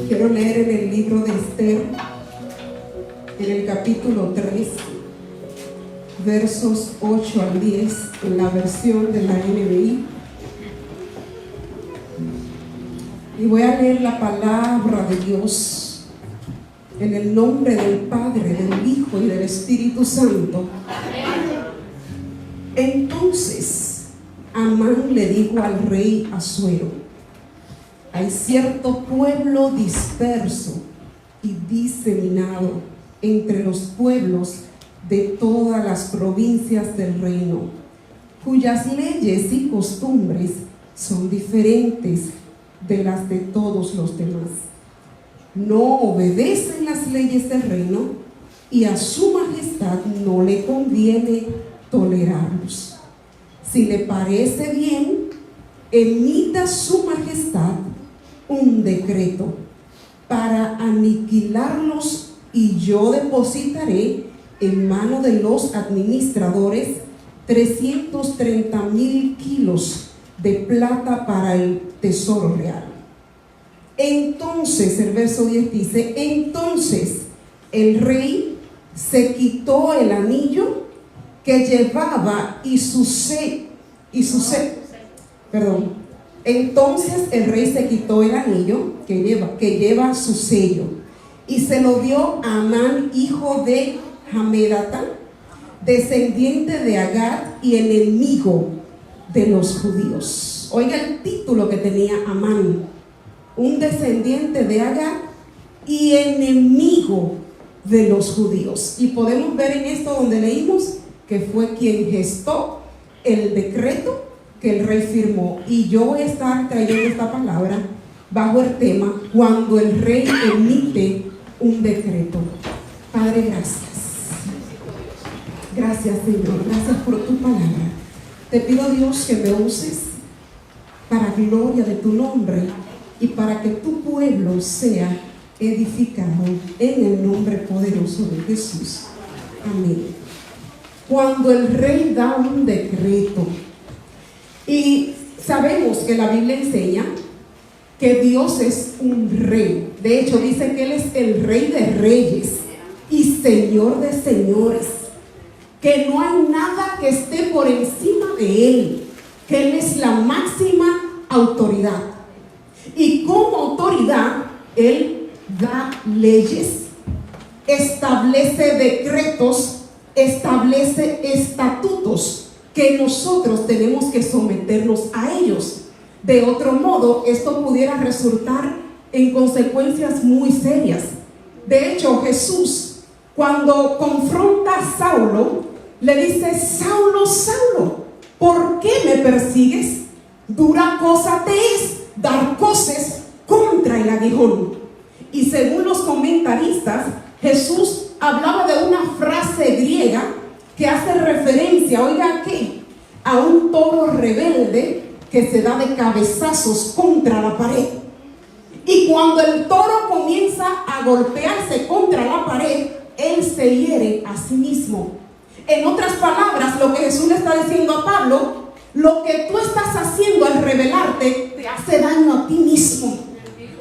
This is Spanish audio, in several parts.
Quiero leer en el libro de Esther, en el capítulo 3, versos 8 al 10, en la versión de la NBI. Y voy a leer la palabra de Dios en el nombre del Padre, del Hijo y del Espíritu Santo. Entonces Amán le dijo al rey Asuero: hay cierto pueblo disperso y diseminado entre los pueblos de todas las provincias del reino, cuyas leyes y costumbres son diferentes de las de todos los demás. No obedecen las leyes del reino y a su majestad no le conviene tolerarlos. Si le parece bien, emita su majestad un decreto para aniquilarlos, y yo depositaré en mano de los administradores 330,000 kilos de plata para el tesoro real. Entonces, el verso 10 dice: entonces el rey se quitó el anillo que llevaba Entonces el rey se quitó el anillo que lleva su sello y se lo dio a Amán, hijo de Hamedata, descendiente de Agag y enemigo de los judíos. Oiga el título que tenía Amán: un descendiente de Agag y enemigo de los judíos. Y podemos ver en esto donde leímos que fue quien gestó el decreto que el rey firmó. Y yo voy a estar trayendo esta palabra bajo el tema: cuando el rey emite un decreto. Padre, gracias. Gracias, Señor. Gracias por tu palabra. Te pido, Dios, que me uses para gloria de tu nombre y para que tu pueblo sea edificado en el nombre poderoso de Jesús. Amén. Cuando el rey da un decreto, y sabemos que la Biblia enseña que Dios es un rey. De hecho, dice que Él es el Rey de reyes y Señor de señores, que no hay nada que esté por encima de Él, que Él es la máxima autoridad. Y como autoridad, Él da leyes, establece decretos, establece estatutos que nosotros tenemos que someternos a ellos. De otro modo, esto pudiera resultar en consecuencias muy serias. De hecho, Jesús, cuando confronta a Saulo, le dice: Saulo, Saulo, ¿por qué me persigues? Dura cosa te es dar coces contra el aguijón. Y según los comentaristas, Jesús hablaba de una frase griega que hace referencia, oiga, ¿qué? A un toro rebelde que se da de cabezazos contra la pared. Y cuando el toro comienza a golpearse contra la pared, él se hiere a sí mismo. En otras palabras, lo que Jesús le está diciendo a Pablo: lo que tú estás haciendo al rebelarte te hace daño a ti mismo.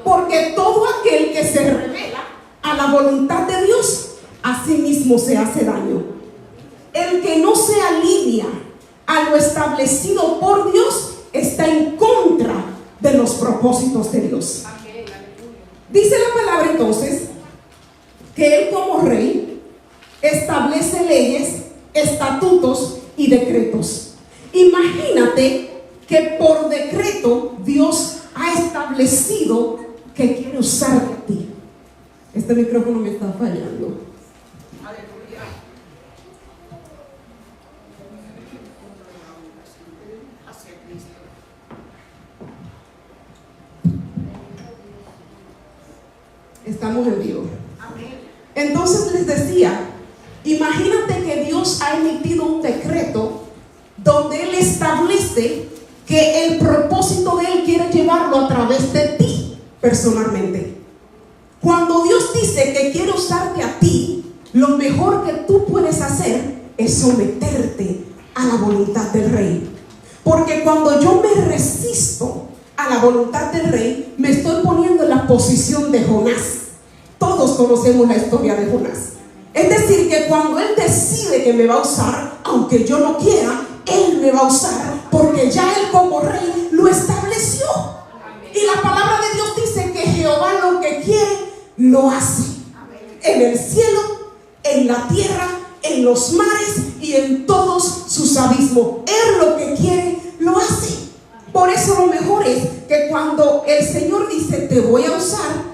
Porque todo aquel que se revela a la voluntad de Dios, a sí mismo se hace daño. El que no se alinea a lo establecido por Dios está en contra de los propósitos de Dios. Dice la palabra entonces que Él, como rey, establece leyes, estatutos y decretos. Imagínate que por decreto Dios ha establecido que quiere usarte a ti. Este micrófono me está fallando. Estamos en vivo. Entonces les decía, imagínate que Dios ha emitido un decreto donde Él establece que el propósito de Él quiere llevarlo a través de ti personalmente. Cuando Dios dice que quiere usarte a ti, lo mejor que tú puedes hacer es someterte a la voluntad del Rey. Porque cuando yo me resisto a la voluntad del Rey, me estoy poniendo en la posición de Jonás. Todos conocemos la historia de Jonás. Es decir, que cuando Él decide que me va a usar, aunque yo no quiera, Él me va a usar, porque ya Él como rey lo estableció. Y la palabra de Dios dice que Jehová lo que quiere, lo hace. En el cielo, en la tierra, en los mares y en todos sus abismos. Él lo que quiere, lo hace. Por eso lo mejor es que cuando el Señor dice te voy a usar,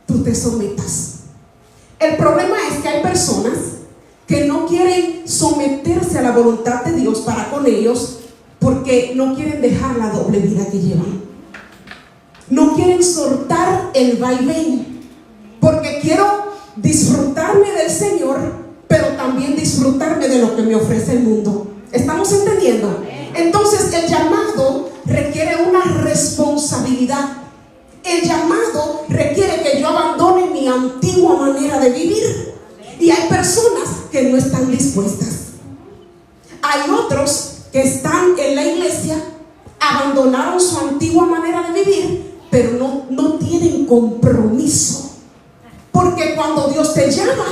tú te sometas. El problema es que hay personas que no quieren someterse a la voluntad de Dios para con ellos, porque no quieren dejar la doble vida que llevan. No quieren soltar el vaivén, porque quiero disfrutarme del Señor, pero también disfrutarme de lo que me ofrece el mundo. ¿Estamos entendiendo? Entonces el llamado requiere una responsabilidad. El llamado requiere que yo abandone mi antigua manera de vivir. Y hay personas que no están dispuestas. Hay otros que están en la iglesia, abandonaron su antigua manera de vivir, pero no tienen compromiso. Porque cuando Dios te llama,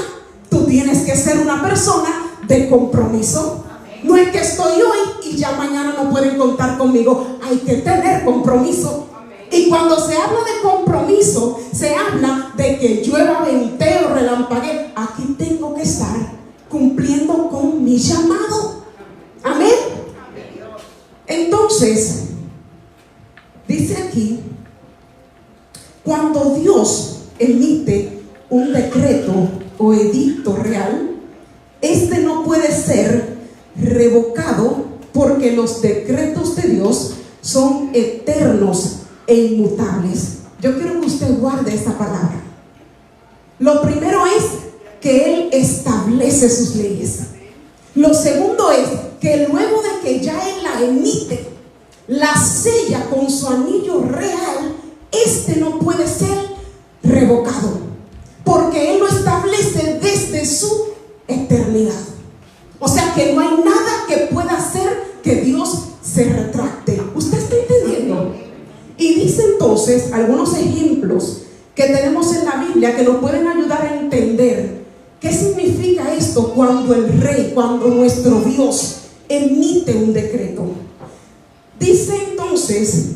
tú tienes que ser una persona de compromiso. No es que estoy hoy y ya mañana no pueden contar conmigo. Hay que tener compromiso. Y cuando se habla de compromiso, se habla de que llueva, ventee o relampaguee. Aquí tengo que estar cumpliendo con mi llamado. Amén. Entonces, dice aquí, cuando Dios emite un decreto o edicto real, este no puede ser revocado, porque los decretos de Dios son eternos e inmutables. Yo quiero que usted guarde esta palabra. Lo primero es que Él establece sus leyes. Lo segundo es que luego de que ya Él la emite, la sella con su anillo real, este no puede ser revocado, porque Él lo establece desde su eternidad. O sea que no hay nada que pueda hacer que Dios se retracte. ¿Usted está entendiendo? Y dice entonces algunos ejemplos que tenemos en la Biblia que nos pueden ayudar a entender qué significa esto cuando el rey, cuando nuestro Dios emite un decreto. Dice entonces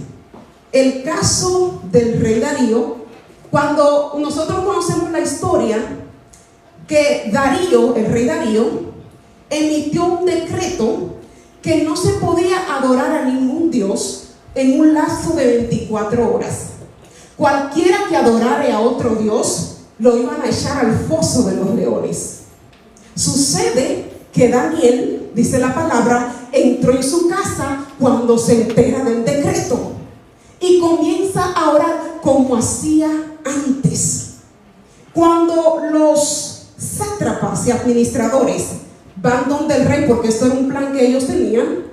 el caso del rey Darío. Cuando nosotros conocemos la historia, que Darío, el rey Darío, emitió un decreto que no se podía adorar a ningún dios en un lapso de 24 horas. Cualquiera que adorare a otro dios lo iban a echar al foso de los leones. Sucede que Daniel, dice la palabra, entró en su casa cuando se entera del decreto y comienza a orar como hacía antes. Cuando los sátrapas y administradores van donde el rey, porque esto era un plan que ellos tenían,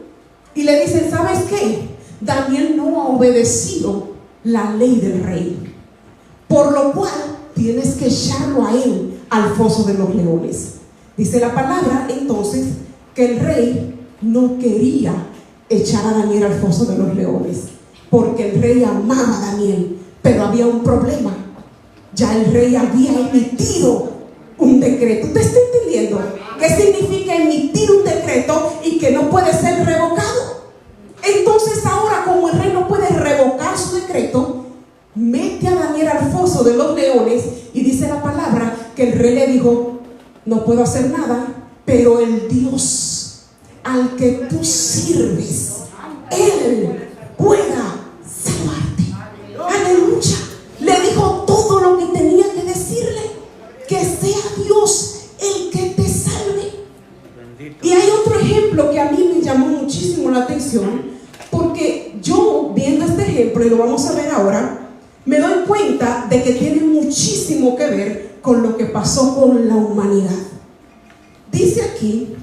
y le dicen, ¿sabes qué? Daniel no ha obedecido la ley del rey, por lo cual tienes que echarlo a él al foso de los leones. Dice la palabra entonces que el rey no quería echar a Daniel al foso de los leones, porque el rey amaba a Daniel. Pero había un problema. Ya el rey había emitido un decreto. ¿Usted está entendiendo qué significa emitir un decreto y que no puede ser revocado? Entonces ahora, como el rey no puede revocar su decreto, mete a Daniel al foso de los leones. Y dice la palabra que el rey le dijo, no puedo hacer nada, pero el Dios al que tú sirves, Él pueda salvarte. Aleluya. Le dijo todo lo que tenía que decirle, que sea Dios el que te salve. Y hay otro ejemplo que a mí me llamó muchísimo la atención, porque yo viendo este ejemplo, y lo vamos a ver ahora, me doy cuenta de que tiene muchísimo que ver con lo que pasó con la humanidad. Dice aquí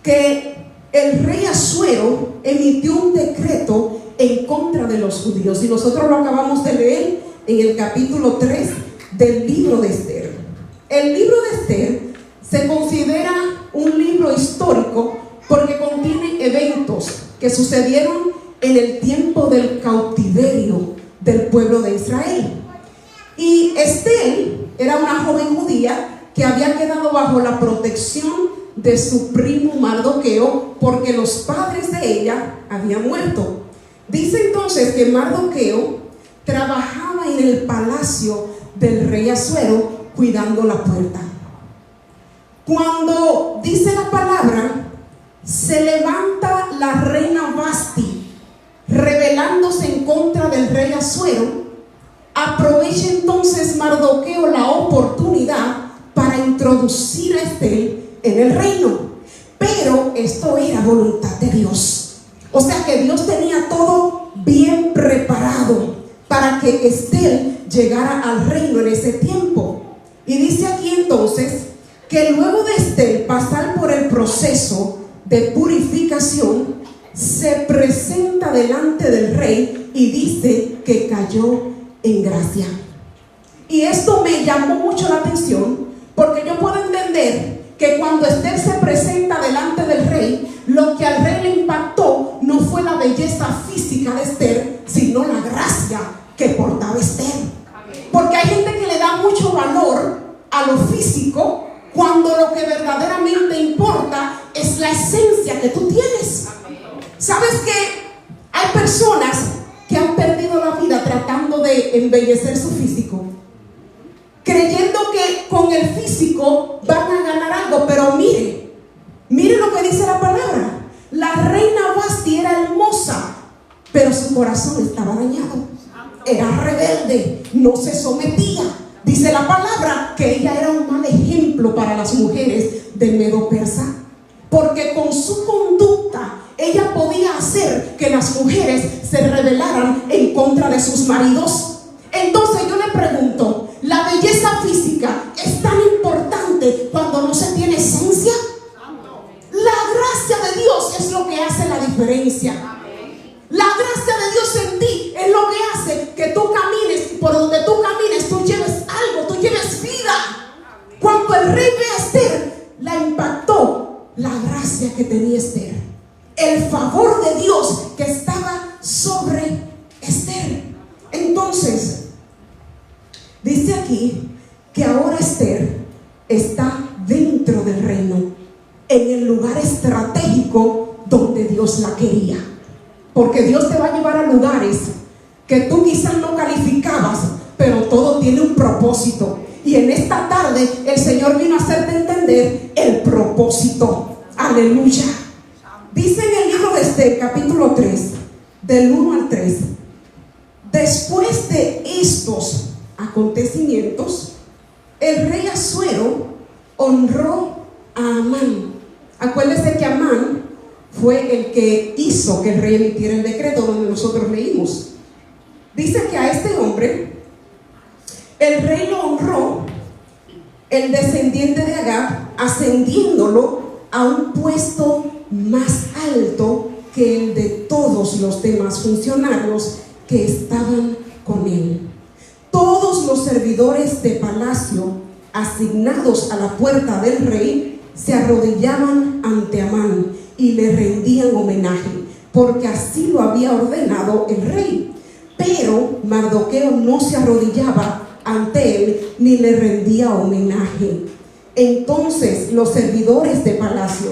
que el rey Asuero emitió un decreto en contra de los judíos, y nosotros lo acabamos de leer en el capítulo 3 del libro de Esther. El libro de Esther se considera un libro histórico porque contiene eventos que sucedieron en el tiempo del cautiverio del pueblo de Israel. Y Estel era una joven judía que había quedado bajo la protección de su primo Mardoqueo porque los padres de ella habían muerto. Dice entonces que Mardoqueo trabajaba en el palacio del rey Asuero cuidando la puerta. Cuando dice la palabra, se levanta la reina Vasti rebelándose en contra del rey Asuero, aprovecha entonces Mardoqueo la oportunidad para introducir a Estel en el reino. Pero esto era voluntad de Dios. O sea que Dios tenía todo bien preparado para que Estel llegara al reino en ese tiempo. Y dice aquí entonces que luego de Estel pasar por el proceso de purificación, se presenta delante del rey y dice que cayó en gracia. Y esto me llamó mucho la atención, porque yo puedo entender que cuando Estel se presenta delante del rey, lo que al rey le impactó no fue la belleza física de Estel, sino la gracia que portaba Estel. Porque hay gente que le da mucho valor a lo físico, cuando lo que verdaderamente importa es la esencia que tú tienes. ¿Sabes que hay personas que han perdido la vida tratando de embellecer su físico, creyendo que con el físico van a ganar algo? Pero mire lo que dice la palabra. La reina Vasti era hermosa, pero su corazón estaba dañado. Era rebelde, no se sometía. Dice la palabra que ella era un mal ejemplo para las mujeres de Medo-Persa, porque con su conducta ella podía hacer que las mujeres se rebelaran en contra de sus maridos. Entonces yo le pregunto, ¿la belleza física es tan importante cuando no se tiene esencia? La gracia de Dios es lo que hace la diferencia. La gracia de Dios en ti es lo que hace que tú camines, por donde tú camines, tú lleves algo, tú lleves vida. Cuando el rey ve a Esther, la impactó la gracia que tenía Esther, el favor de Dios que estaba sobre Esther. Entonces, dice aquí que ahora Esther está dentro del reino, en el lugar estratégico donde Dios la quería. Porque Dios te va a llevar a lugares que tú quizás no calificabas, pero todo tiene un propósito. Y en esta tarde el Señor vino a hacerte entender el propósito. Aleluya. Dice en el libro de Esther, capítulo 3, del 1 al 3: después de estos acontecimientos, el rey Asuero honró a Amán. Acuérdese que Amán fue el que hizo que el rey emitiera el decreto donde nosotros leímos. Dice que a este hombre el rey lo honró, el descendiente de Agag, ascendiéndolo a un puesto más alto que el de todos los demás funcionarios que estaban con él. Todos los servidores de palacio asignados a la puerta del rey se arrodillaban ante Amán y le rendían homenaje, porque así lo había ordenado el rey. Pero Mardoqueo no se arrodillaba ante él ni le rendía homenaje. Entonces los servidores de palacio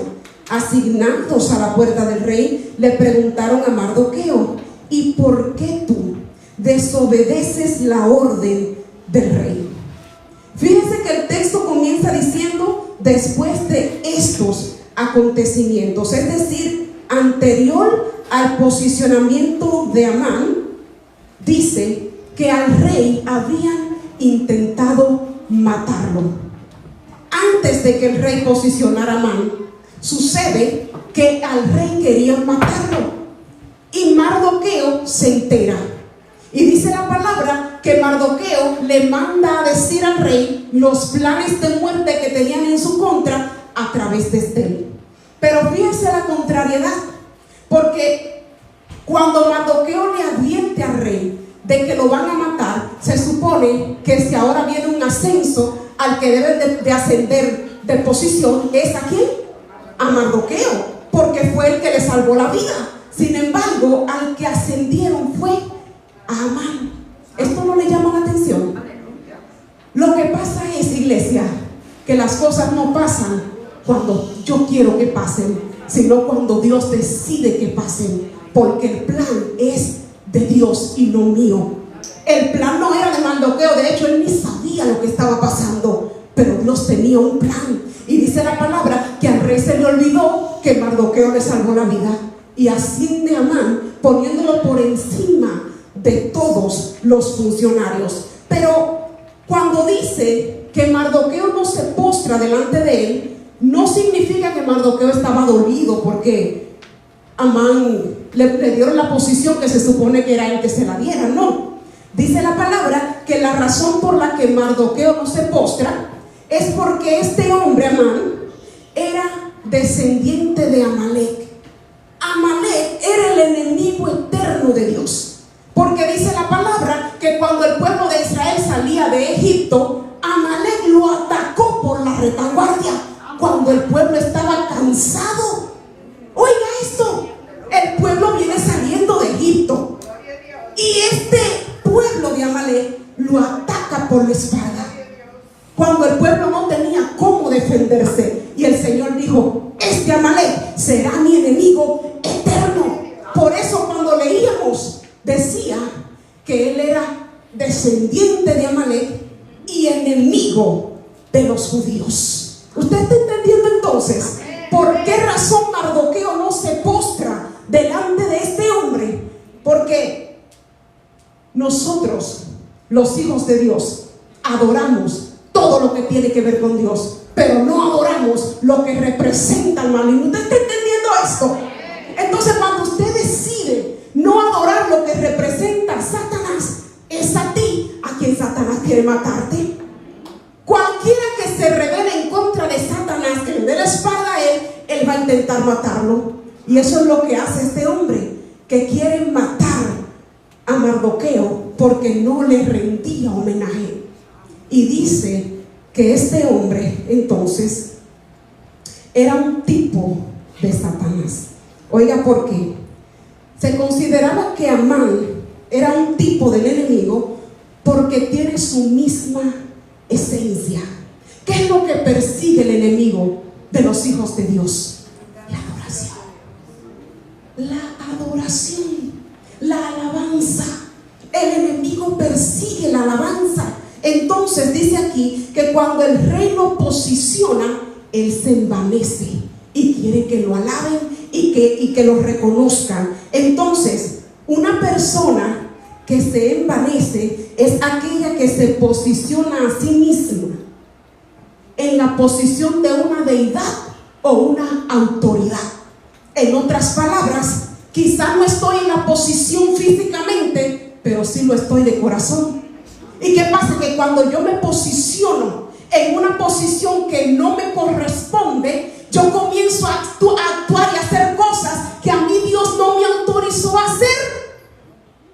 asignados a la puerta del rey le preguntaron a Mardoqueo: ¿y por qué tú desobedeces la orden del rey? Fíjense que el texto comienza diciendo después de estos acontecimientos, es decir, anterior al posicionamiento de Amán. Dice que al rey habían intentado matarlo. Antes de que el rey posicionara a Amán, sucede que al rey querían matarlo, y Mardoqueo se entera, y dice la palabra que Mardoqueo le manda a decir al rey los planes de muerte que tenían en su contra a través de Estel. Pero fíjense la contrariedad, porque cuando Mardoqueo le advierte al rey de que lo van a matar, se supone que si ahora viene un ascenso, al que debe de ascender de posición es ¿a quién? A Mardoqueo, porque fue el que le salvó la vida. Sin embargo, al que ascendieron fue a Amán. ¿Esto no le llama la atención? iglesia, que las cosas no pasan cuando yo quiero que pasen, sino cuando Dios decide que pasen, porque el plan es de Dios y no mío. El plan no era de Mardoqueo, de hecho él ni sabía lo que estaba pasando, pero Dios tenía un plan. Y dice la palabra que al rey se le olvidó que Mardoqueo le salvó la vida, y asciende a Amán poniéndolo por encima de todos los funcionarios. Pero cuando dice que Mardoqueo no se postra delante de él, no significa que Mardoqueo estaba dolido porque Amán le dieron la posición que se supone que era el que se la diera. No, dice la palabra que la razón por la que Mardoqueo no se postra es porque este hombre, Amán, era descendiente de Amalek. Amalek era el enemigo eterno de Dios, porque dice la palabra que cuando el pueblo de Israel salía de Egipto, Amalek lo atacó por la retaguardia cuando el pueblo estaba cansado. Oiga esto, el pueblo viene saliendo de Egipto y este pueblo de Amalek lo ataca por la espalda cuando el pueblo no tenía cómo defenderse. Y el Señor dijo: este Amalek será mi enemigo eterno. Por eso cuando leíamos decía que él era descendiente de Amalek y enemigo de los judíos. ¿Usted está entendiendo entonces por qué razón Mardoqueo no se postra delante de este hombre? Porque nosotros, los hijos de Dios, adoramos todo lo que tiene que ver con Dios, pero no adoramos lo que representa el maligno. ¿Usted está entendiendo esto? Entonces cuando usted decide no adorar lo que representa a Satanás, es a ti a quien Satanás quiere matarte. Cualquiera que se revele en contra de Satanás, que le dé la espalda a él va a intentar matarlo. Y eso es lo que hace este hombre, que quiere matar a Mardoqueo porque no le rendía homenaje. Y dice que este hombre entonces era un tipo de Satanás. Oiga, ¿por qué? Se consideraba que Amán era un tipo del enemigo porque tiene su misma esencia. ¿Qué es lo que persigue el enemigo de los hijos de Dios? La adoración. La adoración, la alabanza. El enemigo persigue la alabanza. Entonces dice aquí que cuando el rey lo posiciona, él se envanece y quiere que lo alaben y que lo reconozcan. Entonces, una persona que se envanece es aquella que se posiciona a sí misma en la posición de una deidad o una autoridad. En otras palabras, quizá no estoy en la posición físicamente, pero sí lo estoy de corazón. ¿Y qué pasa? Que cuando yo me posiciono en una posición que no me corresponde, yo comienzo a actuar y a hacer cosas que a mí Dios no me autorizó a hacer.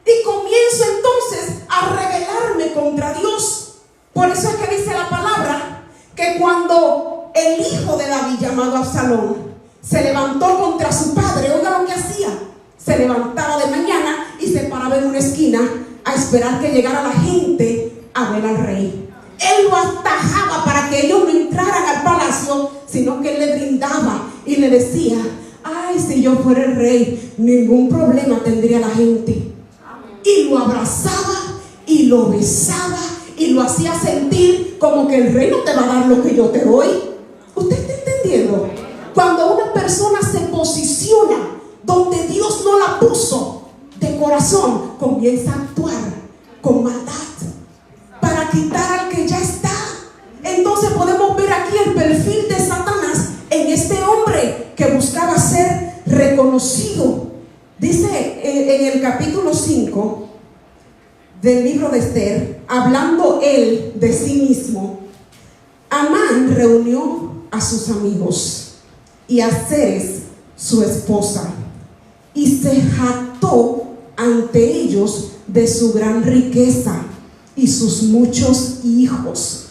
Y comienzo entonces a rebelarme contra Dios. Por eso es que dice la palabra que cuando el hijo de David, llamado Absalón, se levantó contra su padre, oiga lo que hacía. Se levantaba de mañana y se paraba en una esquina a esperar que llegara la gente a ver al rey. Él lo atajaba para que ellos no entraran al palacio, sino que él le brindaba y le decía: ay, si yo fuera el rey, ningún problema tendría la gente. Y lo abrazaba y lo besaba y lo hacía sentir como que el rey no te va a dar lo que yo te doy. ¿Usted está entendiendo? Cuando una persona se posiciona donde Dios no la puso, de corazón comienza a actuar con maldad para quitar al que ya está. Entonces podemos ver aquí el perfil de Satanás en este hombre que buscaba ser reconocido. Dice en el capítulo 5 del libro de Esther, hablando él de sí mismo: Amán reunió a sus amigos y a Zeres, su esposa, y se jactó ante ellos de su gran riqueza y sus muchos hijos.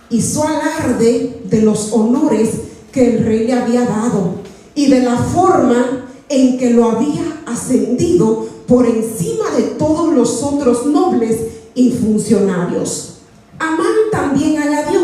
Hizo alarde de los honores que el rey le había dado y de la forma en que lo había ascendido por encima de todos los otros nobles y funcionarios. Amán también añadió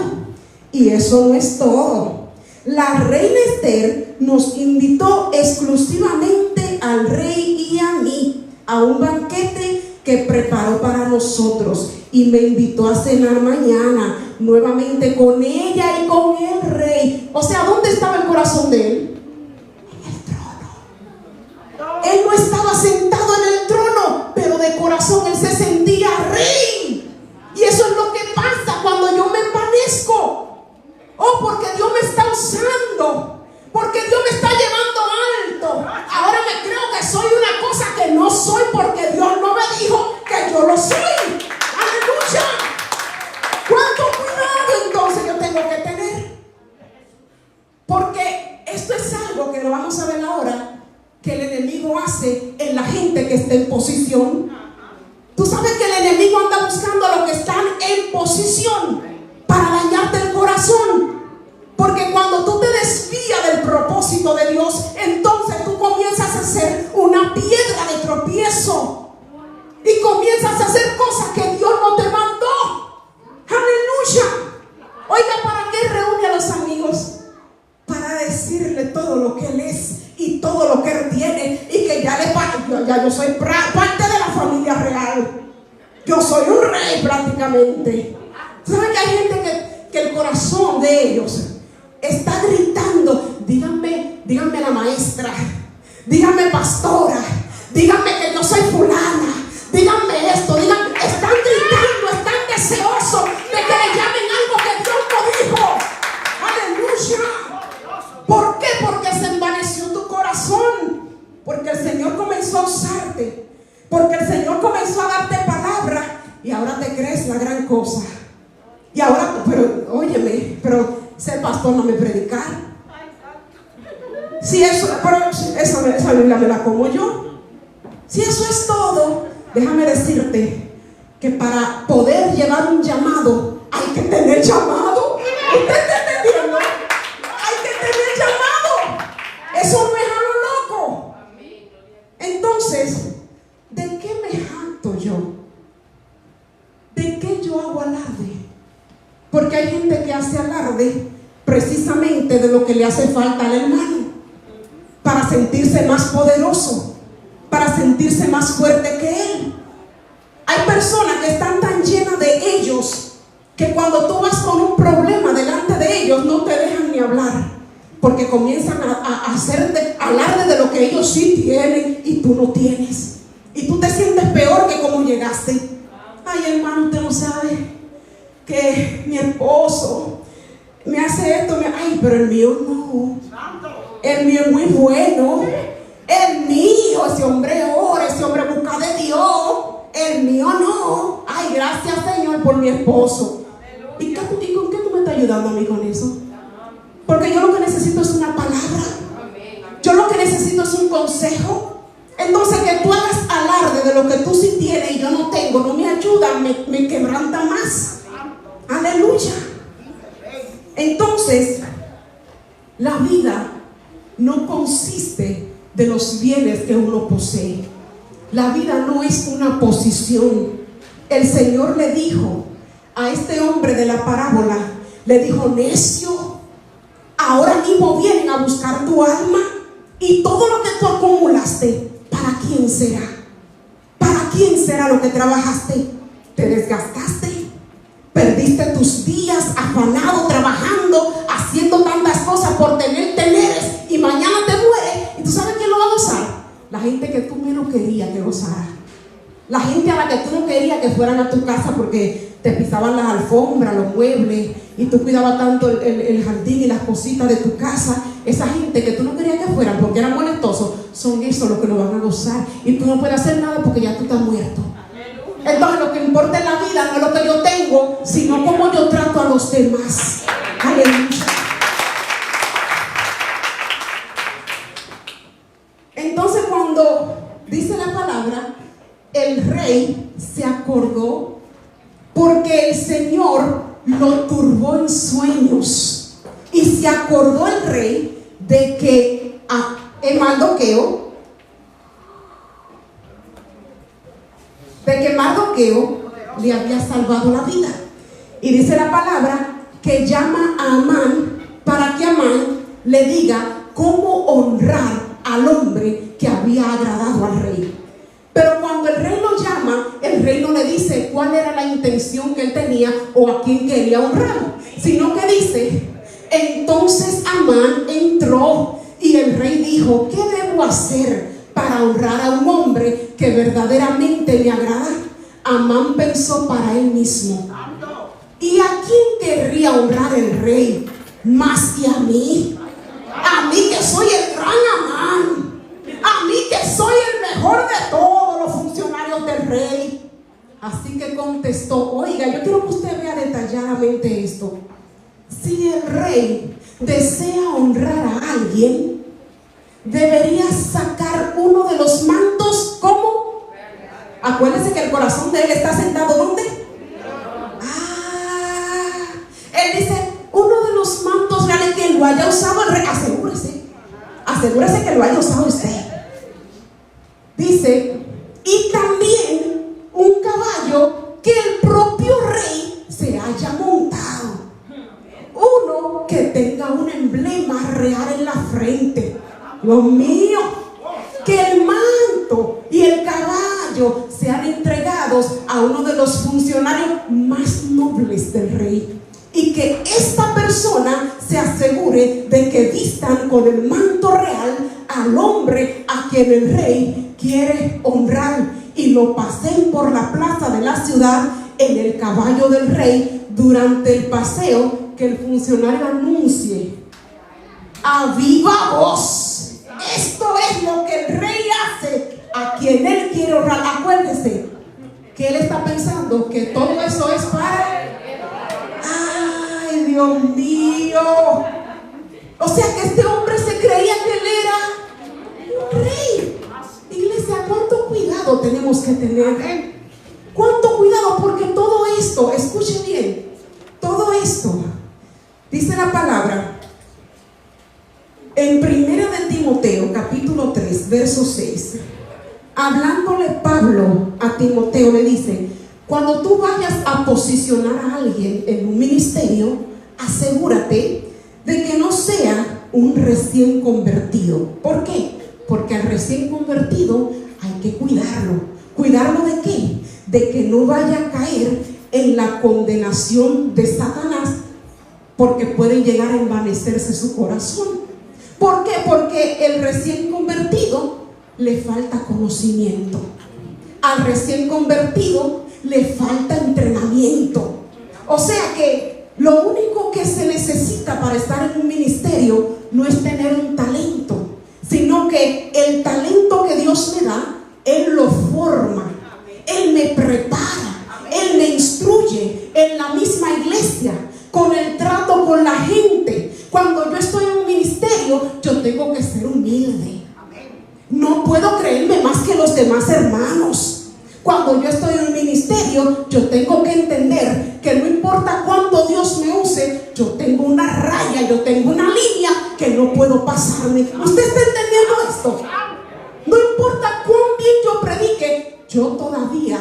Y eso no es todo. La reina Esther nos invitó exclusivamente al rey y a mí a un banquete que preparó para nosotros, y me invitó a cenar mañana nuevamente con ella y con el rey. O sea, ¿dónde estaba el corazón de él? En el trono. Él no estaba sentado en el trono, pero de corazón él se sentía rey. Y eso es lo que pasa cuando yo me envanezco. Oh, porque Dios me está usando, porque Dios me está llevando alto. Ahora me creo que soy una cosa que no soy, porque Dios no me dijo que yo lo soy. Aleluya. ¿Cuánto cuidado entonces yo tengo que tener? Porque esto es algo que lo vamos a ver ahora, que el enemigo hace en la gente que está en posición. Tú sabes que el enemigo anda buscando a los que están en posición para dañarte el corazón. Porque cuando tú te desvías del propósito de Dios, entonces tú comienzas a ser una piedra de tropiezo y comienzas a hacer cosas que Dios no te mandó. Aleluya. Oiga, ¿para qué reúne a los amigos? Para decirle todo lo que Él es y todo lo que Él tiene, y que ya yo soy parte de la familia real. Yo soy un rey prácticamente. ¿Saben que hay gente que el corazón de ellos está gritando? Díganme la maestra, díganme pastora, díganme que yo soy fulana, díganme esto, díganme. Están gritando, están deseosos de que le llamen algo que Dios no dijo. Aleluya. ¿Por qué? Porque se envaneció tu corazón, porque el Señor comenzó a usarte, porque el Señor comenzó a darte palabra, y ahora te crees la gran cosa. Y ahora, pero óyeme, pero ser pastor no me predicar. Si eso, pero esa Biblia me la como yo. Si eso es todo, déjame decirte que para poder llevar un llamado hay que tener llamado. ¿Usted está entendiendo? Hay que tener llamado. Eso no es a lo loco. Entonces, ¿de qué me jacto yo? ¿De qué yo hago alarde? Porque hay gente que hace alarde precisamente de lo que le hace falta al hermano, para sentirse más poderoso, para sentirse más fuerte que él. Hay personas que están tan llenas de ellos que cuando tú vas con un problema delante de ellos no te dejan ni hablar, porque comienzan a hacerte alarde de lo que ellos sí tienen y tú no tienes, y tú te sientes peor que como llegaste. Ay, hermano, usted no sabe que mi esposo me hace esto, ay, pero el mío no. El mío es muy bueno. El mío, ese hombre ora, ese hombre busca de Dios. El mío no. Ay, gracias, Señor, por mi esposo. ¿Y con qué tú me estás ayudando a mí con eso? Porque yo lo que necesito es una palabra. Yo lo que necesito es un consejo. Entonces, que tú hagas alarde de lo que tú sí tienes y yo no tengo, no me ayuda, me quebranta más. Aleluya. Entonces, la vida no consiste de los bienes que uno posee. La vida no es una posición. El Señor le dijo a este hombre de la parábola, le dijo: necio, ahora mismo vienen a buscar tu alma, y todo lo que tú acumulaste, ¿para quién será? ¿Para quién será lo que trabajaste? Te desgastaste, perdiste tus días afanado, trabajando, haciendo tantas cosas por teneres, y mañana te mueres. ¿Y tú sabes quién lo va a gozar? La gente que tú menos querías que gozara. La gente a la que tú no querías que fueran a tu casa porque te pisaban las alfombras, los muebles, y tú cuidabas tanto el jardín y las cositas de tu casa. Esa gente que tú no querías que fueran porque eran molestosos, son esos los que lo van a gozar, y tú no puedes hacer nada porque ya tú estás muerto. Entonces lo que importa en la vida no es lo que yo tengo, sino cómo yo trato a los demás. Aleluya. Entonces, cuando dice la palabra, el rey se acordó, porque el Señor lo turbó en sueños, y se acordó el rey de que a Mardoqueo le había salvado la vida. Y dice la palabra que llama a Amán para que Amán le diga cómo honrar al hombre que había agradado al rey. Pero cuando el rey lo llama, el rey no le dice cuál era la intención que él tenía o a quién quería honrar, sino que dice: entonces Amán entró y el rey dijo: ¿qué debo hacer para honrar a un hombre que verdaderamente me agrada? Amán pensó para él mismo: ¿y a quién querría honrar el rey más que a mí? A mí que soy el gran Amán, a mí que soy el mejor de todos los funcionarios del rey. Así que contestó: oiga, yo quiero que usted vea detalladamente esto. Si el rey desea honrar a alguien, debería sacar uno de los mantos. ¿Cómo? Acuérdense que el corazón de él está sentado ¿dónde? Él dice: uno de los mantos reales que lo haya usado el rey. Asegúrese que lo haya usado usted. Dice: y también un caballo que el propio rey se haya montado, uno que tenga un emblema real en la frente. Dios mío, que el manto y el caballo sean entregados a uno de los funcionarios más nobles del rey, y que esta persona se asegure de que vistan con el manto real al hombre a quien el rey quiere honrar, y lo pasen por la plaza de la ciudad en el caballo del rey. Durante el paseo, que el funcionario anuncie a viva voz: esto es lo que el rey hace a quien él quiere honrar. Acuérdese que él está pensando que todo eso es para... ¡Ay, Dios mío! O sea que este hombre se creía que él era un rey. Iglesia, ¿cuánto cuidado tenemos que tener? ¿Cuánto cuidado? Porque todo esto, escuche bien, todo esto, dice la palabra en 1 de Timoteo capítulo 3 verso 6, hablándole Pablo a Timoteo, le dice: cuando tú vayas a posicionar a alguien en un ministerio, asegúrate de que no sea un recién convertido. ¿Por qué? Porque al recién convertido hay que cuidarlo. ¿Cuidarlo de qué? De que no vaya a caer en la condenación de Satanás, porque puede llegar a envanecerse su corazón. ¿Por qué? Porque el recién convertido le falta conocimiento. Al recién convertido le falta entrenamiento. O sea que lo único que se necesita para estar en un ministerio no es tener un talento, sino que el talento que Dios me da, Él lo forma, Él me prepara, Él me instruye en la misma iglesia, con el trato con la gente. Cuando yo estoy en un ministerio, yo tengo que ser humilde. No puedo creerme más que los demás hermanos. Cuando yo estoy en un ministerio, yo tengo que entender que no importa cuánto Dios me use, yo tengo una raya, yo tengo una línea que no puedo pasarme. ¿Usted está entendiendo esto? No importa cuán bien yo predique, yo todavía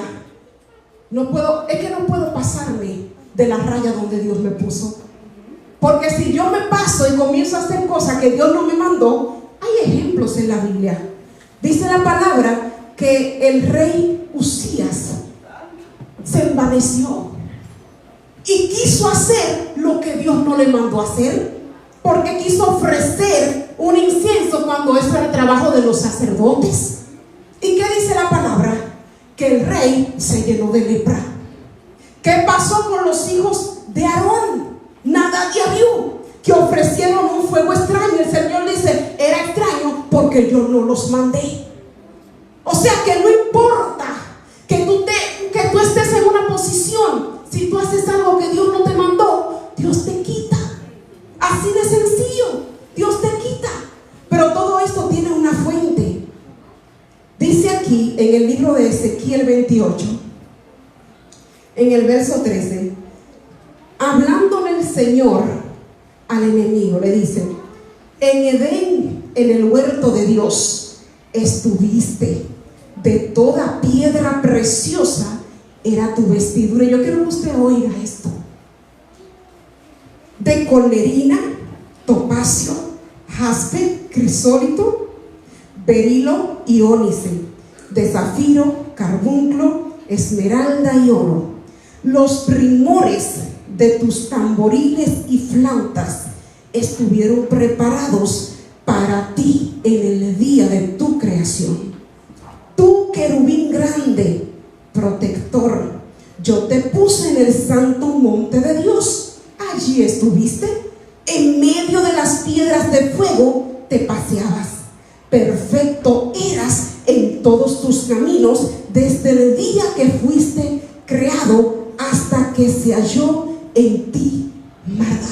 no puedo, es que no puedo pasarme de la raya donde Dios me puso. Porque si yo me paso y comienzo a hacer cosas que Dios no me mandó, hay ejemplos en la Biblia. Dice la palabra que el rey Usías se envaneció y quiso hacer lo que Dios no le mandó hacer, porque quiso ofrecer un incienso cuando eso era el trabajo de los sacerdotes. ¿Y qué dice la palabra? Que el rey se llenó de lepra. ¿Qué pasó con los hijos de Aarón, Nadab y Abiú, que ofrecieron un fuego extraño? El Señor dice: era extraño porque yo no los mandé. O sea que no importa que tú estés en una posición, si tú haces algo que Dios no te mandó, Dios te quita. Así de sencillo, Dios te quita. Pero todo esto tiene una fuente. Dice aquí en el libro de Ezequiel 28, en el verso 13, hablándole el Señor al enemigo, le dice: en Edén, en el huerto de Dios, estuviste. De toda piedra preciosa era tu vestidura. Yo quiero que usted oiga esto. de colnerina, topacio, jaspe, crisólito, berilo y ónice, de zafiro, carbunclo, esmeralda y oro. Los primores de tus tamboriles y flautas estuvieron preparados para ti en el día de tu creación. Tú, querubín grande, protector, yo te puse en el santo monte de Dios. Allí estuviste, en medio de las piedras de fuego te paseabas. Perfecto eras en todos tus caminos desde el día que fuiste creado hasta que se halló en ti maldad.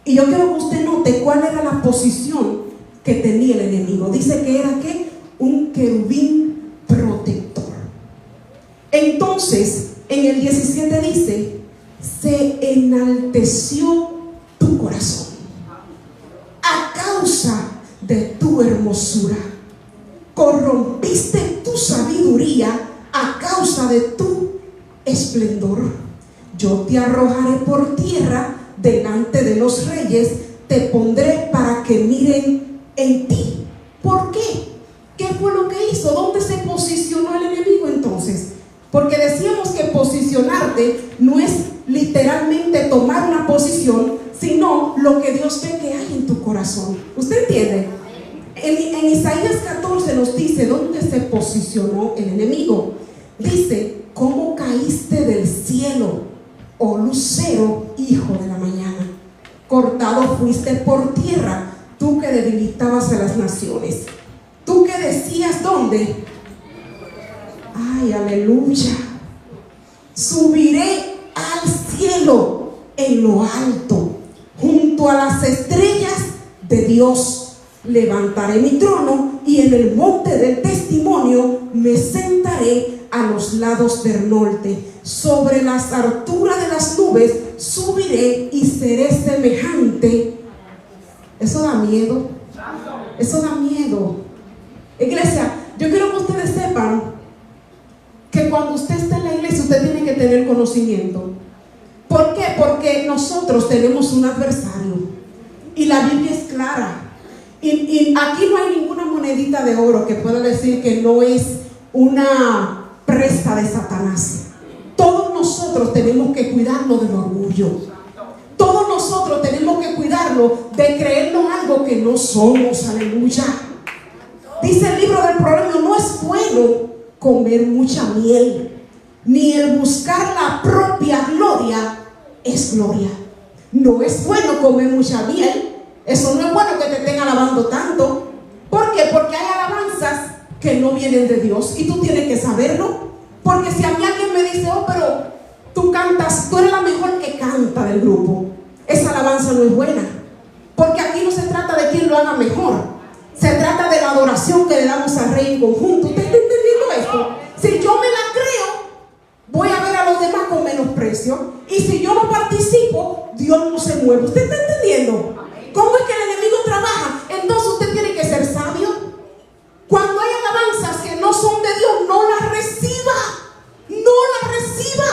Y yo quiero que usted note cuál era la posición que tenía el enemigo. Dice que era ¿qué? Un querubín protector. Entonces, en el 17 dice, se enalteció tu corazón a causa de tu hermosura. Corrompiste tu sabiduría a causa de tu esplendor. Yo te arrojaré por tierra delante de los reyes, te pondré para que miren en ti. ¿Por qué? ¿Qué fue lo que hizo? ¿Dónde se posicionó el enemigo entonces? Porque decíamos que posicionarte no es literalmente tomar una posición, sino lo que Dios ve que hay en tu corazón. ¿Usted entiende? En Isaías 14 nos dice dónde se posicionó el enemigo. Dice, ¿cómo caíste del cielo, oh lucero, hijo de la mañana? Cortado fuiste por tierra, tú que debilitabas a las naciones. Tú que decías, ¿dónde? Ay, aleluya. Subiré al cielo en lo alto, junto a las estrellas de Dios. Levantaré mi trono y en el monte del testimonio me sentaré a los lados del norte. Sobre las alturas de las nubes subiré y seré semejante. Eso da miedo. Eso da miedo. Iglesia, yo quiero que ustedes sepan que cuando usted está en la iglesia usted tiene que tener conocimiento. ¿Por qué? Porque nosotros tenemos un adversario y la Biblia es clara. Y aquí no hay ninguna monedita de oro que pueda decir que no es una presa de Satanás. Todos nosotros tenemos que cuidarnos del orgullo. Todos nosotros tenemos que cuidarnos de creernos algo que no somos. Aleluya. Dice el libro del Proverbio, no es bueno comer mucha miel, ni el buscar la propia gloria es gloria. No es bueno comer mucha miel. Eso no es bueno que te estén alabando tanto. ¿Por qué? Porque hay alabanzas que no vienen de Dios y tú tienes que saberlo. Porque si a mí alguien me dice, oh, pero tú cantas, tú eres la mejor que canta del grupo, esa alabanza no es buena. Porque aquí no se trata de quién lo haga mejor, se trata de la adoración que le damos al Rey en conjunto. ¿Usted está entendiendo esto? Si yo me la creo, voy a ver a los demás con menosprecio. Y si yo no participo, Dios no se mueve. ¿Usted está entendiendo? ¿Cómo es que el enemigo trabaja? Entonces usted tiene que ser sabio. Cuando hay alabanzas que no son de Dios, no las reciba. No las reciba.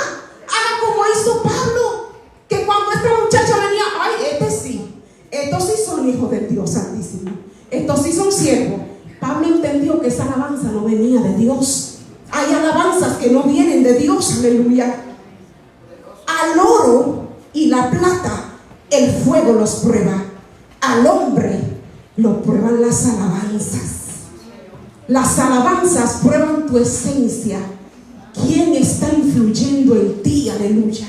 Haga como hizo Pablo, que cuando esta muchacha venía, ay, estos sí son hijos del Dios Santísimo, estos sí son siervos. Pablo entendió que esa alabanza no venía de Dios. Hay alabanzas que no vienen de Dios. Aleluya. Al oro y la plata el fuego los prueba, al hombre lo prueban las alabanzas. Las alabanzas prueban tu esencia. ¿Quién está influyendo en ti? Aleluya.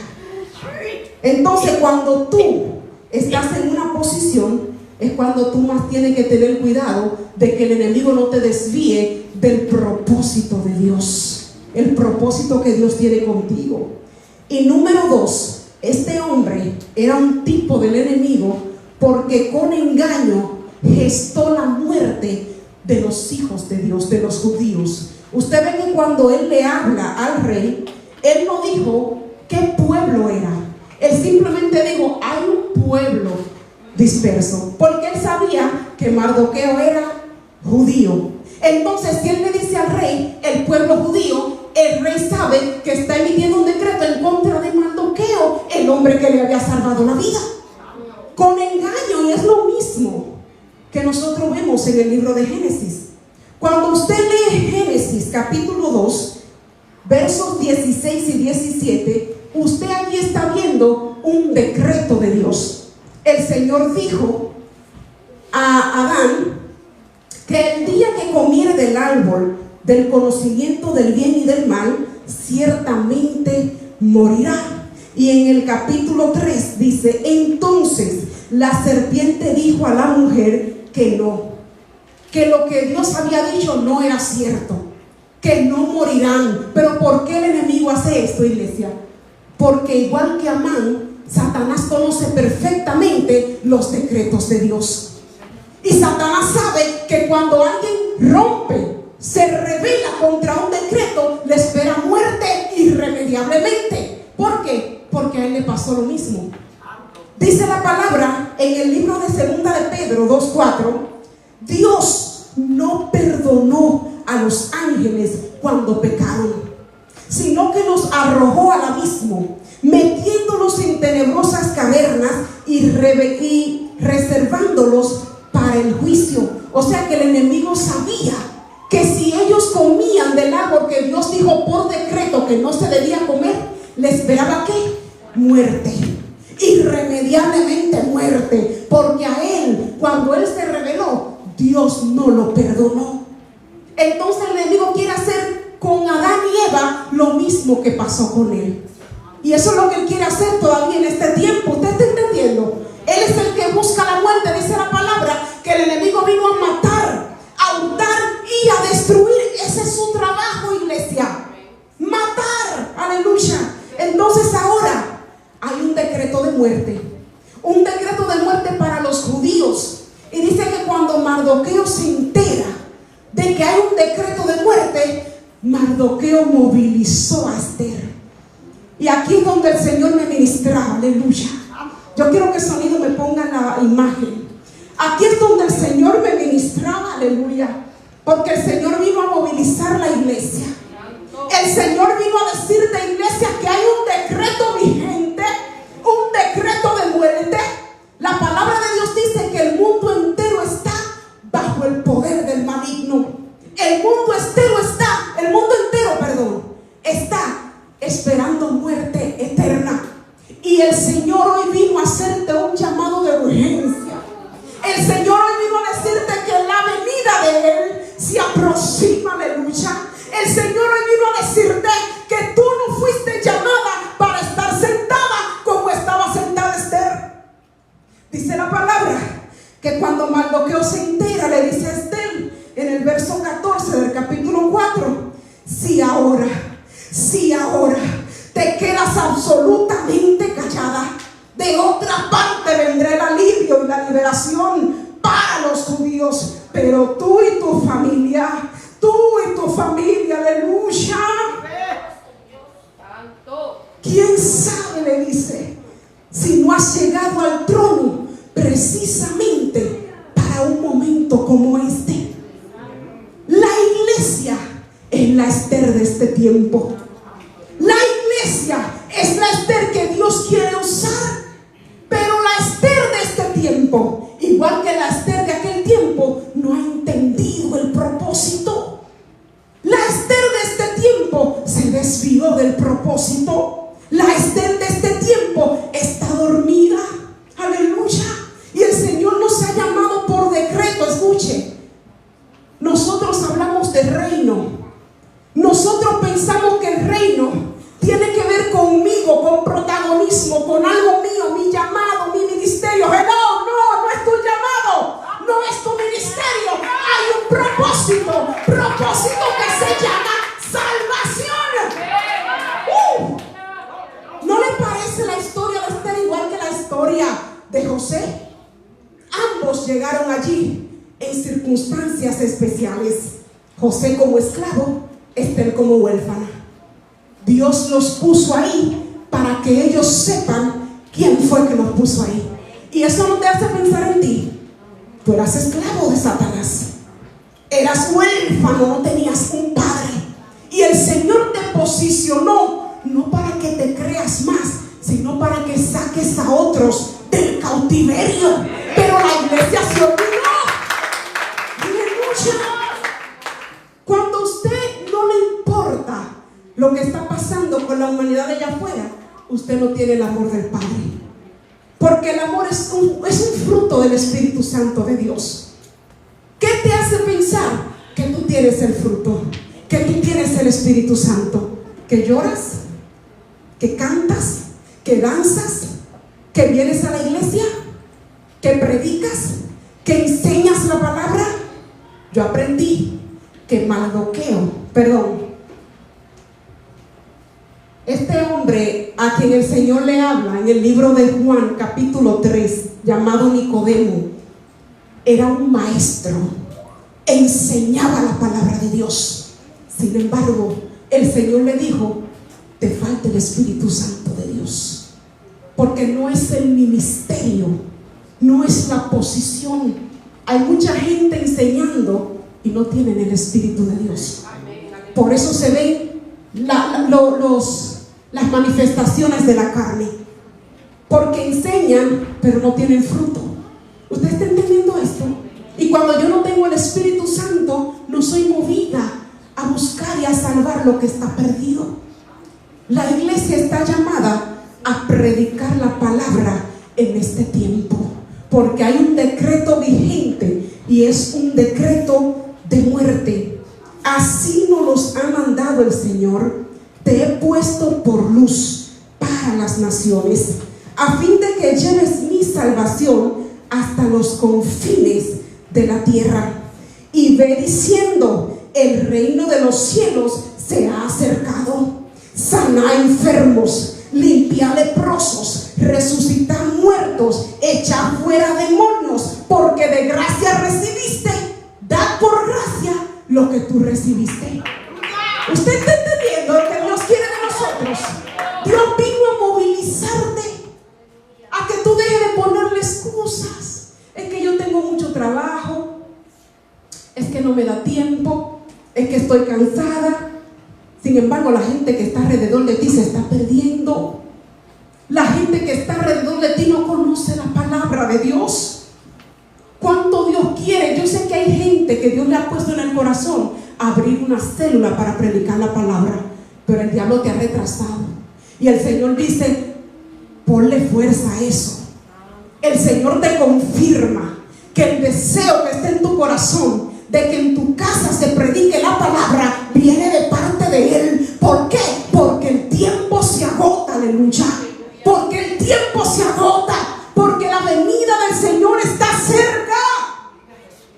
Entonces, cuando tú estás en una posición, es cuando tú más tienes que tener cuidado de que el enemigo no te desvíe del propósito de Dios, el propósito que Dios tiene contigo. Y número 2, este hombre era un tipo del enemigo porque con engaño gestó la muerte de los hijos de Dios, de los judíos. Usted ve que cuando él le habla al rey, él no dijo qué pueblo era. Él simplemente dijo, hay un pueblo disperso, porque él sabía que Mardoqueo era judío. Entonces, si él le dice al rey, el pueblo judío, el rey sabe que está emitiendo un decreto en contra de Mardoqueo, el hombre que le había salvado la vida. con engaño, y es lo mismo que nosotros vemos en el libro de Génesis. Cuando usted lee Génesis capítulo 2, versos 16 y 17, usted aquí está viendo un decreto de Dios. El Señor dijo a Adán que el día que comiere del árbol del conocimiento del bien y del mal, ciertamente morirá. Y en el capítulo 3 dice: entonces la serpiente dijo a la mujer que no, que lo que Dios había dicho no era cierto, que no morirán. Pero ¿por qué el enemigo hace esto, iglesia? Porque igual que Amán, Satanás conoce perfectamente los decretos de Dios. Y Satanás sabe que cuando alguien rompe, se rebela contra un decreto, le espera muerte irremediablemente. ¿Por qué? Porque a él le pasó lo mismo. Dice la palabra en el libro de Segunda de Pedro 2:4: Dios no perdonó a los ángeles cuando pecaron, sino que los arrojó al abismo, metiéndolos en tenebrosas cavernas y reservándolos para el juicio. O sea que el enemigo sabía que si ellos comían del árbol que Dios dijo por decreto que no se debía comer, le esperaba ¿qué? Muerte, irremediablemente muerte, porque a él, cuando él se rebeló, Dios no lo perdonó. Entonces el enemigo quiere hacer con Adán y Eva lo mismo que pasó con él, y eso es lo que él quiere hacer todavía en este tiempo. ¿Usted está entendiendo? Él es el que busca la muerte. Dice la palabra que el enemigo vino a matar, a hurtar y a destruir. Ese es su trabajo, iglesia, matar. Aleluya. Entonces ahora hay un decreto de muerte, un decreto de muerte para los judíos. Y dice que cuando Mardoqueo se entera de que hay un decreto de muerte, Mardoqueo movilizó a Esther. Y aquí es donde el Señor me ministraba. Aleluya. Yo quiero que el sonido me ponga la imagen. Aquí es donde el Señor me ministraba. Aleluya. Porque el Señor vino a movilizar la iglesia. El Señor vino a decirte, iglesia, que hay un decreto vigente, un decreto de muerte. La palabra de Dios dice que el mundo entero está bajo el poder del maligno. El mundo entero está esperando muerte eterna. Y el Señor hoy vino a hacerte un llamado de urgencia. El Señor hoy vino a decirte que la venida de Él se aproxima. Aleluya. El Señor hoy vino a decirte que tú no fuiste llamada para estar sentada como estaba sentada Esther. Dice la palabra que cuando Mardoqueo se entera, le dice a Esther en el verso 14 del capítulo 4: si ahora te quedas absolutamente callada, de otra parte vendrá el alivio y la liberación para los judíos, pero tú y tu familia, aleluya. ¿Quién sabe?, le dice, si no has llegado al trono precisamente para un momento como este. La iglesia es la Esther de este tiempo. La iglesia es la Esther que Dios quiere usar. Pero la Esther de este tiempo, igual que la Esther de aquel tiempo, no ha entendido el propósito. La Esther de este tiempo se desvió del propósito. La Esther de este tiempo está dormida. Aleluya. Y el Señor nos ha llamado por decreto. Escuche, nosotros hablamos de reino. Nosotros pensamos que el reino tiene que ver conmigo, con protagonismo, con algo mío, mi llamado, mi ministerio. No es tu llamado, no es tu ministerio. Hay un propósito que se llama salvación. ¿No le parece la historia de Esther igual que la historia de José? Ambos llegaron allí en circunstancias especiales. José como esclavo, Esther como huérfana. Dios los puso ahí para que ellos sepan quién fue que los puso ahí. Y eso no te hace pensar en ti. Tú eras esclavo de Satanás, eras huérfano, no tenías un padre. Y el Señor te posicionó no para que te creas más, sino para que saques a otros del en cautiverio, pero la iglesia se olvidó. Aleluya. Cuando a usted no le importa lo que está pasando con la humanidad de allá afuera, usted no tiene el amor del Padre. Porque el amor es un fruto del Espíritu Santo de Dios. ¿Qué te hace pensar que tú tienes el fruto? Que tú tienes el Espíritu Santo. ¿Que lloras? ¿Que cantas? ¿Que danzas? ¿Que vienes a la iglesia? ¿Que predicas? ¿Que enseñas la palabra? Yo aprendí que este hombre a quien el Señor le habla en el libro de Juan capítulo 3, llamado Nicodemo, era un maestro, enseñaba la palabra de Dios. Sin embargo, el Señor le dijo: te falta el Espíritu Santo de Dios, porque no es el ministerio, no es la posición. Hay mucha gente enseñando y no tienen el Espíritu de Dios. Por eso se ven las manifestaciones de la carne, porque enseñan pero no tienen fruto. ¿Usted está entendiendo esto? Y cuando yo no tengo el Espíritu Santo, no soy movida a buscar y a salvar lo que está perdido. La iglesia está llamada a predicar la palabra en este tiempo, porque hay un decreto vigente y es un decreto de muerte. Así nos los ha mandado el Señor: te he puesto por luz para las naciones, a fin de que lleves mi salvación hasta los confines de la tierra. Y ve diciendo: el reino de los cielos se ha acercado. Sana enfermos, limpia leprosos, resucita muertos, echa fuera demonios, porque de gracia recibiste, da por gracia lo que tú recibiste. ¿Usted está entendiendo lo que Dios quiere de nosotros? Dios vino a movilizarte, a que tú dejes de ponerle excusas. Es que yo tengo mucho trabajo, es que no me da tiempo, es que estoy cansada. Sin embargo, la gente que está alrededor de ti se está perdiendo. La gente que está alrededor de ti no conoce la palabra de Dios. ¿Cuánto Dios quiere? Yo sé que hay gente que Dios le ha puesto en el corazón a abrir una célula para predicar la palabra, pero el diablo te ha retrasado. Y el Señor dice: ponle fuerza a eso. El Señor te confirma que el deseo que está en tu corazón de que en tu casa se predique la palabra viene de parte de Él. ¿Por qué? Porque el tiempo se agota, aleluya. Porque el tiempo se agota, porque la venida del Señor está cerca.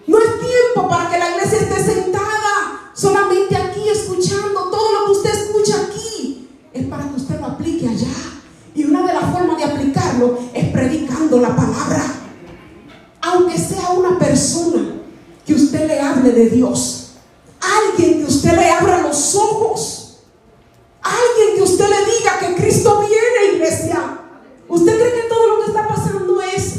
No es tiempo para que la iglesia esté sentada solamente aquí escuchando. Todo lo que usted escucha aquí es para que usted lo aplique allá. Y una de las formas de aplicarlo es predicando la palabra. Aunque sea una persona que usted le hable de Dios, alguien que usted le abra los ojos, alguien que usted le diga que Cristo viene, iglesia. ¿Usted cree que todo lo que está pasando es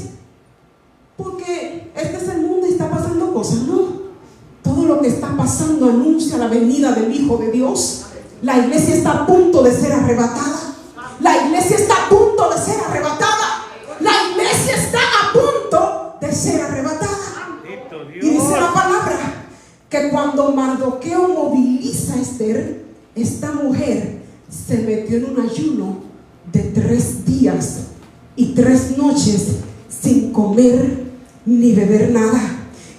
porque este es el mundo y está pasando cosas? No, todo lo que está pasando anuncia la venida del Hijo de Dios. La iglesia está a punto de ser arrebatada. La iglesia está a punto de ser arrebatada. La iglesia está a punto de ser arrebatada. Y dice la palabra que cuando Mardoqueo moviliza a Esther, esta mujer se metió en un ayuno de 3 días y 3 noches sin comer ni beber nada.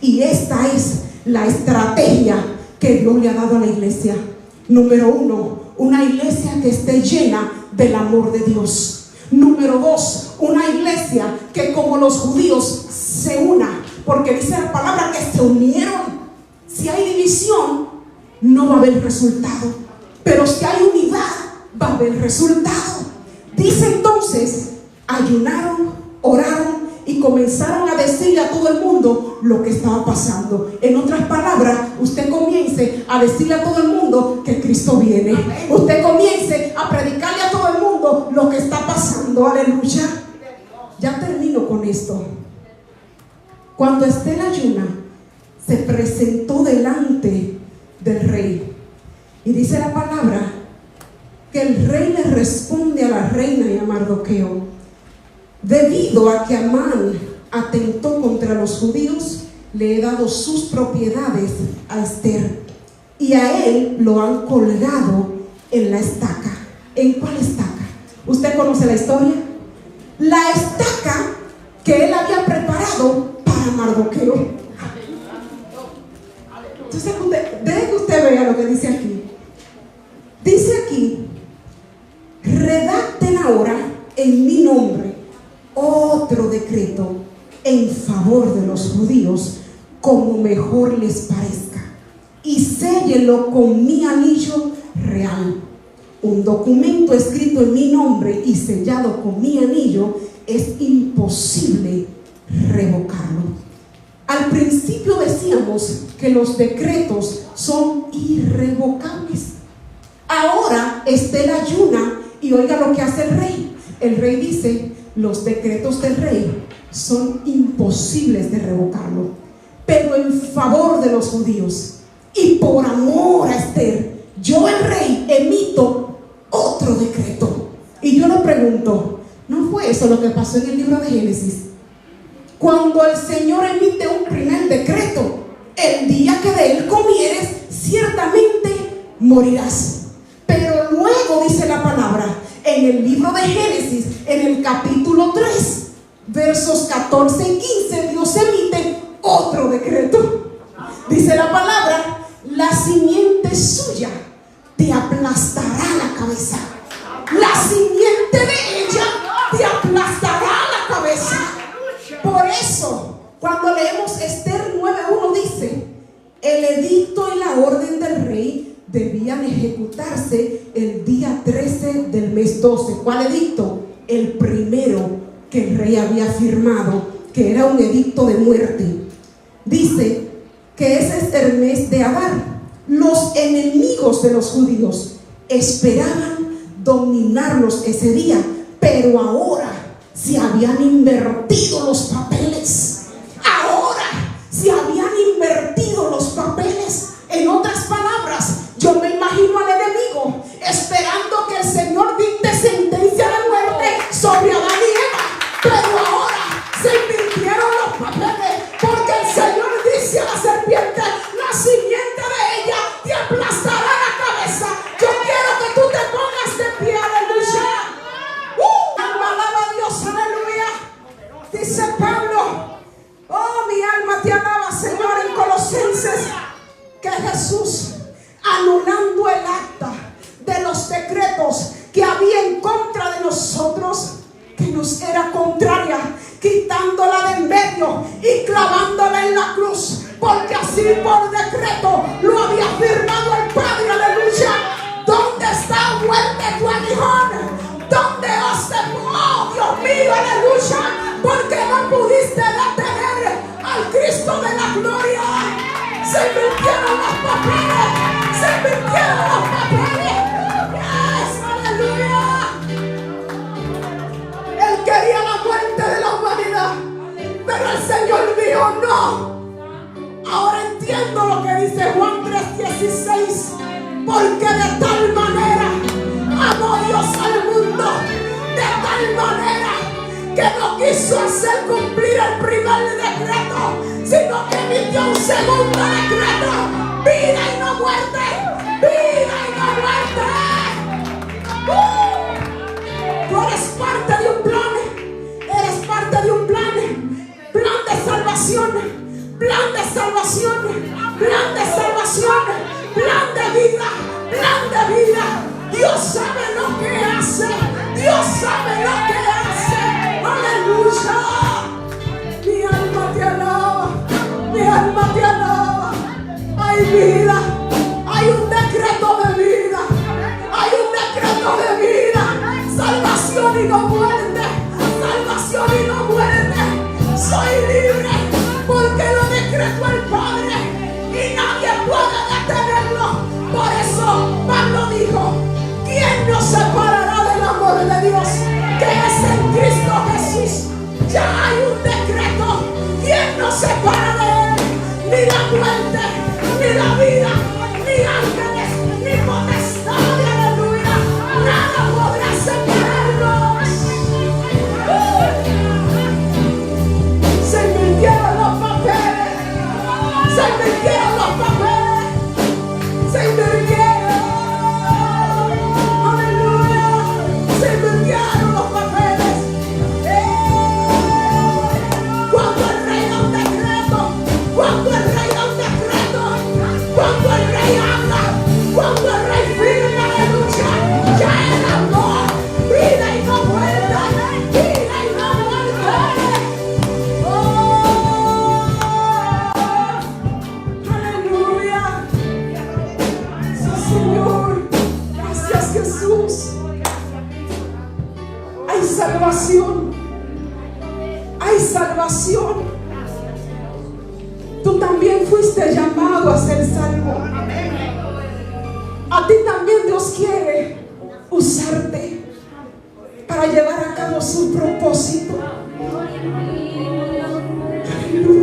Y esta es la estrategia que Dios le ha dado a la iglesia. Número 1, una iglesia que esté llena del amor de Dios. Número 2, una iglesia que como los judíos se una, porque dice la palabra que se unieron. Si hay división, no va a haber resultado, pero si hay unidad, va a haber resultado. Dice entonces, ayunaron, oraron y comenzaron a decirle a todo el mundo lo que estaba pasando. En otras palabras, usted comience a decirle a todo el mundo que Cristo viene. Usted comience a predicarle a todo el mundo lo que está pasando. Aleluya. Ya termino con esto. Cuando Esther ayuna, se presentó delante del rey. Y dice la palabra que el rey le responde a la reina y a Mardoqueo: Debido a que Amán atentó contra los judíos, le he dado sus propiedades a Esther, y a él lo han colgado en la estaca. ¿En cuál estaca? ¿Usted conoce la historia? La estaca que él había preparado para Mardoqueo. Entonces, deje que usted vea lo que dice aquí. Dice aquí: redacten ahora en mi nombre otro decreto en favor de los judíos, como mejor les parezca, y séllenlo con mi anillo real. Un documento escrito en mi nombre y sellado con mi anillo es imposible revocarlo. Al principio decíamos que los decretos son irrevocables. Ahora Estel ayuna y oiga lo que hace el rey. El rey dice: los decretos del rey son imposibles de revocarlo, pero en favor de los judíos y por amor a Esther, yo, el rey, emito otro decreto. Y yo le pregunto, ¿no fue eso lo que pasó en el libro de Génesis? Cuando el Señor emite un primer decreto: el día que de él comieres, ciertamente morirás. Pero luego dice la palabra en el libro de Génesis, en el capítulo 3, versos 14 y 15, Dios emite otro decreto. Dice la palabra: la simiente suya te aplastará la cabeza. La simiente de ella te aplastará la cabeza. Por eso, cuando leemos Esther 9:1, dice: el edicto y la orden del rey debían ejecutarse el día 13 del mes 12. ¿Cuál edicto? El primero que el rey había firmado, que era un edicto de muerte. Dice que ese es el mes de Adar. Los enemigos de los judíos esperaban dominarlos ese día, pero ahora se habían invertido los papeles. Ahora se habían invertido los papeles. En otras palabras, yo me imagino al enemigo esperando que el Señor dicte sentencia de muerte sobre Adán y Eva, pero ahora se invirtieron los papeles, porque el Señor dice a la serpiente: la simiente de ella te aplastará la cabeza. Yo quiero que tú te pongas de pie, aleluya. Alaba a Dios, aleluya. Dice Pablo: oh, mi alma te alaba, Señor, en Colosenses, que Jesús, anulando el acta de los decretos que había en contra de nosotros, que nos era contraria, quitándola de en medio y clavándola en la cruz, porque así por decreto lo había firmado el Padre, aleluya. ¿Dónde está, muerte, tu aguijón? ¿Dónde os oh, Dios mío, aleluya? Porque no pudiste detener al Cristo de la gloria. Se invirtieron los papeles, se invirtieron los papeles. Yes, aleluya. Él quería la muerte de la humanidad, pero el Señor dijo: no. Ahora entiendo lo que dice Juan 3:16, porque de tal manera amó Dios al mundo, de tal manera que no quiso hacer cumplir el primer decreto, sino que emitió un segundo decreto: vida y no muerte, vida y no muerte. Tú eres parte de un plan, eres parte de un plan de salvación, plan de salvación, plan de salvación, plan de vida, plan de vida. Dios sabe lo que hace, Dios sabe lo que hace. Aleluya. Mi alma te alaba, mi alma te alaba. Hay vida, hay un decreto de vida, hay un decreto de vida. Salvación y no muerte, salvación y no muerte. Soy libre porque lo decretó el Padre y nadie puede detenerlo. Por eso Pablo dijo: ¿quién nos separará del amor de Dios que es en Cristo Jesús? Ya hay un decreto. ¿Quién nos separa de él? Ni la muerte, ni la vida, ni ángeles, ni potestad, aleluya. Nada podrá separarnos. salvación. Hay salvación. Tú también fuiste llamado a ser salvo. A ti también Dios quiere usarte para llevar a cabo su propósito. Aleluya.